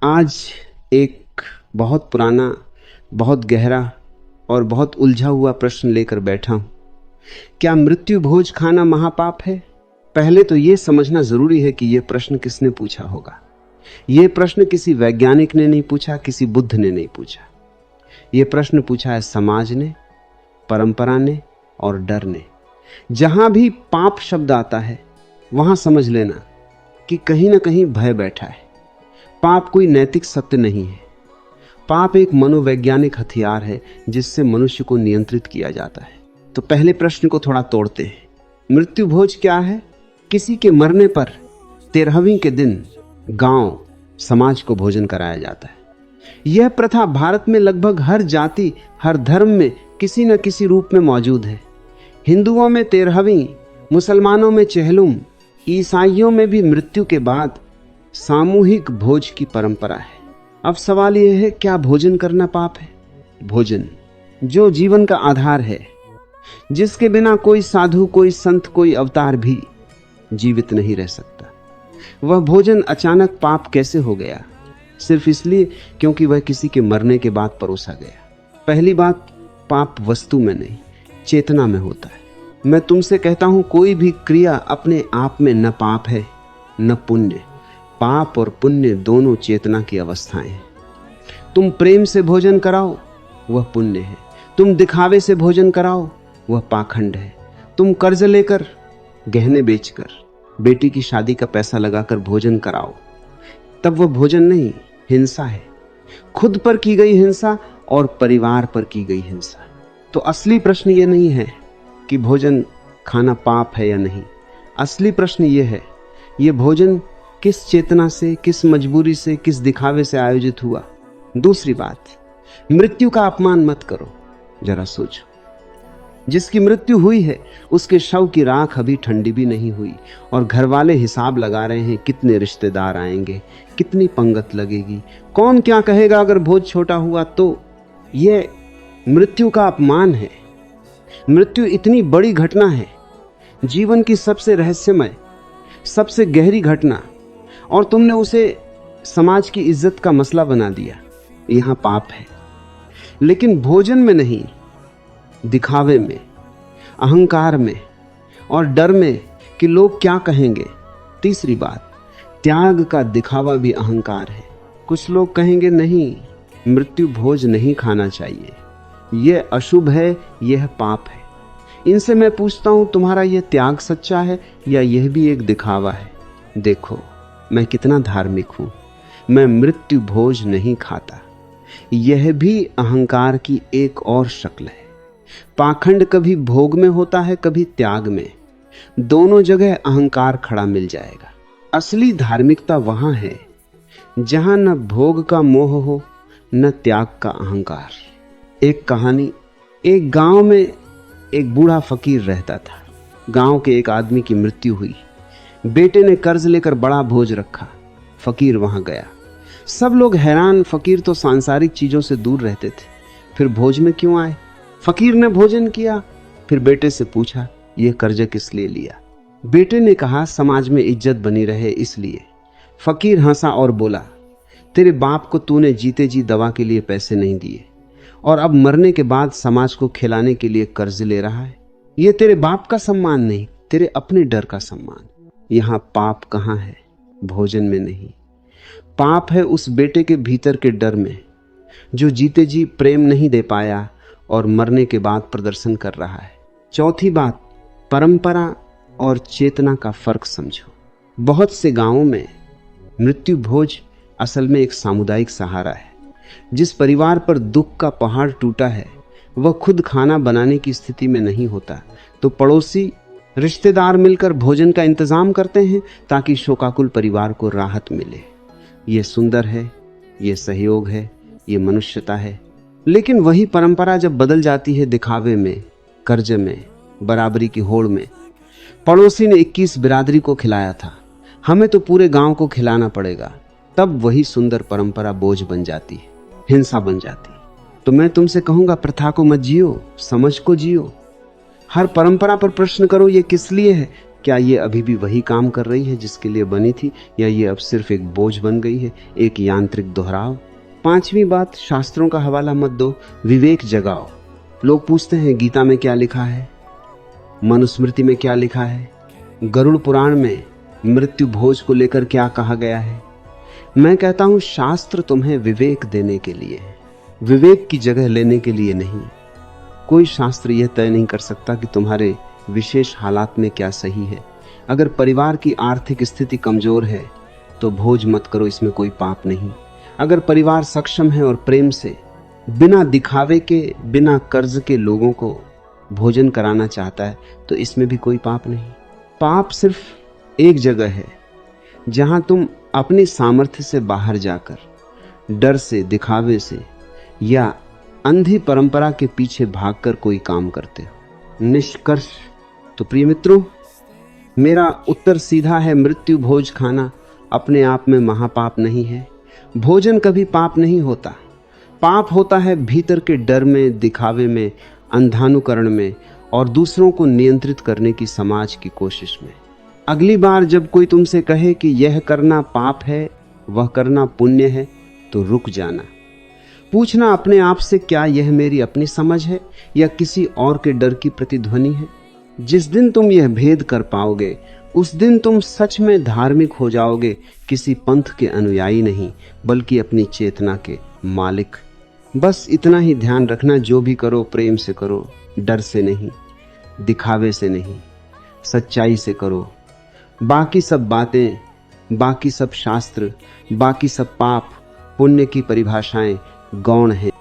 आज एक बहुत पुराना, बहुत गहरा और बहुत उलझा हुआ प्रश्न लेकर बैठा हूं। क्या मृत्यु भोज खाना महापाप है? पहले तो यह समझना जरूरी है कि यह प्रश्न किसने पूछा होगा। यह प्रश्न किसी वैज्ञानिक ने नहीं पूछा, किसी बुद्ध ने नहीं पूछा। यह प्रश्न पूछा है समाज ने, परंपरा ने और डर ने। जहां भी पाप शब्द आता है वहां समझ लेना कि कहीं ना कहीं भय बैठा है। पाप कोई नैतिक सत्य नहीं है। पाप एक मनोवैज्ञानिक हथियार है जिससे मनुष्य को नियंत्रित किया जाता है। तो पहले प्रश्न को थोड़ा तोड़ते हैं। मृत्यु भोज क्या है? किसी के मरने पर 13वीं के दिन गांव समाज को भोजन कराया जाता है। यह प्रथा भारत में लगभग हर जाति, हर धर्म में किसी न किसी रूप में मौजूद है। हिंदुओं में 13वीं, मुसलमानों में चेहलुम, ईसाइयों में भी मृत्यु के बाद सामूहिक भोज की परंपरा है। अब सवाल यह है, क्या भोजन करना पाप है? भोजन जो जीवन का आधार है, जिसके बिना कोई साधु, कोई संत, कोई अवतार भी जीवित नहीं रह सकता, वह भोजन अचानक पाप कैसे हो गया? सिर्फ इसलिए क्योंकि वह किसी के मरने के बाद परोसा गया। पहली बात, पाप वस्तु में नहीं, चेतना में होता है। मैं तुमसे कहता हूं, कोई भी क्रिया अपने आप में न पाप है न पुण्य। पाप और पुण्य दोनों चेतना की अवस्थाएं हैं। तुम प्रेम से भोजन कराओ, वह पुण्य है। तुम दिखावे से भोजन कराओ, वह पाखंड है। तुम कर्ज लेकर, गहने बेचकर, बेटी की शादी का पैसा लगाकर भोजन कराओ, तब वह भोजन नहीं, हिंसा है। खुद पर की गई हिंसा और परिवार पर की गई हिंसा। तो असली प्रश्न यह नहीं है कि भोजन खाना पाप है या नहीं। असली प्रश्न यह है, यह भोजन किस चेतना से, किस मजबूरी से, किस दिखावे से आयोजित हुआ। दूसरी बात, मृत्यु का अपमान मत करो। जरा सोचो, जिसकी मृत्यु हुई है उसके शव की राख अभी ठंडी भी नहीं हुई और घर वाले हिसाब लगा रहे हैं कितने रिश्तेदार आएंगे, कितनी पंगत लगेगी, कौन क्या कहेगा अगर भोज छोटा हुआ तो। यह मृत्यु का अपमान है। मृत्यु इतनी बड़ी घटना है, जीवन की सबसे रहस्यमय, सबसे गहरी घटना, और तुमने उसे समाज की इज्जत का मसला बना दिया। यहां पाप है, लेकिन भोजन में नहीं, दिखावे में, अहंकार में और डर में कि लोग क्या कहेंगे। तीसरी बात, त्याग का दिखावा भी अहंकार है। कुछ लोग कहेंगे नहीं, मृत्यु भोज नहीं खाना चाहिए, यह अशुभ है, यह पाप है। इनसे मैं पूछता हूं, तुम्हारा यह त्याग सच्चा है या यह भी एक दिखावा है? देखो, मैं कितना धार्मिक हूं, मैं मृत्यु भोज नहीं खाता। यह भी अहंकार की एक और शक्ल है। पाखंड कभी भोग में होता है, कभी त्याग में। दोनों जगह अहंकार खड़ा मिल जाएगा। असली धार्मिकता वहां है जहां न भोग का मोह हो, न त्याग का अहंकार। एक कहानी, एक गांव में एक बूढ़ा फकीर रहता था। गांव के एक आदमी की मृत्यु हुई। बेटे ने कर्ज लेकर बड़ा भोज रखा। फकीर वहां गया। सब लोग हैरान, फकीर तो सांसारिक चीजों से दूर रहते थे, फिर भोज में क्यों आए? फकीर ने भोजन किया, फिर बेटे से पूछा, यह कर्ज किस लिए लिया? बेटे ने कहा, समाज में इज्जत बनी रहे इसलिए। फकीर हंसा और बोला, तेरे बाप को तूने जीते जी दवा के लिए पैसे नहीं दिए और अब मरने के बाद समाज को खिलाने के लिए कर्ज ले रहा है। यह तेरे बाप का सम्मान नहीं, तेरे अपने डर का सम्मान। यहां पाप कहां है? भोजन में नहीं। पाप है उस बेटे के भीतर के डर में जो जीते जी प्रेम नहीं दे पाया और मरने के बाद प्रदर्शन कर रहा है। चौथी बात, परंपरा और चेतना का फर्क समझो। बहुत से गांवों में मृत्यु भोज असल में एक सामुदायिक सहारा है। जिस परिवार पर दुख का पहाड़ टूटा है वह खुद खाना बनाने की स्थिति में नहीं होता, तो पड़ोसी, रिश्तेदार मिलकर भोजन का इंतजाम करते हैं ताकि शोकाकुल परिवार को राहत मिले। यह सुंदर है, यह सहयोग है, यह मनुष्यता है। लेकिन वही परंपरा जब बदल जाती है दिखावे में, कर्ज में, बराबरी की होड़ में। पड़ोसी ने 21 बिरादरी को खिलाया था, हमें तो पूरे गांव को खिलाना पड़ेगा, तब वही सुंदर परंपरा बोझ बन जाती है, हिंसा बन जाती है। तो मैं तुमसे कहूंगा, प्रथा को मत जियो, समझ को जियो। हर परंपरा पर प्रश्न करो, ये किस लिए है, क्या ये अभी भी वही काम कर रही है जिसके लिए बनी थी, या ये अब सिर्फ एक बोझ बन गई है, एक यांत्रिक दोहराव? पांचवी बात, शास्त्रों का हवाला मत दो, विवेक जगाओ। लोग पूछते हैं गीता में क्या लिखा है, मनुस्मृति में क्या लिखा है, गरुड़ पुराण में मृत्यु भोज को लेकर क्या कहा गया है। मैं कहता हूं शास्त्र तुम्हें विवेक देने के लिए है, विवेक की जगह लेने के लिए नहीं। कोई शास्त्र यह तय नहीं कर सकता कि तुम्हारे विशेष हालात में क्या सही है। अगर परिवार की आर्थिक स्थिति कमजोर है तो भोज मत करो, इसमें कोई पाप नहीं। अगर परिवार सक्षम है और प्रेम से बिना दिखावे के, बिना कर्ज के लोगों को भोजन कराना चाहता है तो इसमें भी कोई पाप नहीं। पाप सिर्फ एक जगह है जहां तुम अपनी सामर्थ्य से बाहर जाकर डर से, दिखावे से या अंधी परंपरा के पीछे भागकर कोई काम करते हो। निष्कर्ष तो प्रिय मित्रों, मेरा उत्तर सीधा है, मृत्यु भोज खाना अपने आप में महापाप नहीं है। भोजन कभी पाप नहीं होता। पाप होता है भीतर के डर में, दिखावे में, अंधानुकरण में और दूसरों को नियंत्रित करने की समाज की कोशिश में। अगली बार जब कोई तुमसे कहे कि यह करना पाप है, वह करना पुण्य है, तो रुक जाना। पूछना अपने आप से, क्या यह मेरी अपनी समझ है या किसी और के डर की प्रतिध्वनि है? जिस दिन तुम यह भेद कर पाओगे उस दिन तुम सच में धार्मिक हो जाओगे, किसी पंथ के अनुयायी नहीं बल्कि अपनी चेतना के मालिक। बस इतना ही ध्यान रखना, जो भी करो प्रेम से करो, डर से नहीं, दिखावे से नहीं, सच्चाई से करो। बाकी सब बातें, बाकी सब शास्त्र, बाकी सब पाप पुण्य की परिभाषाएं गौण हैं।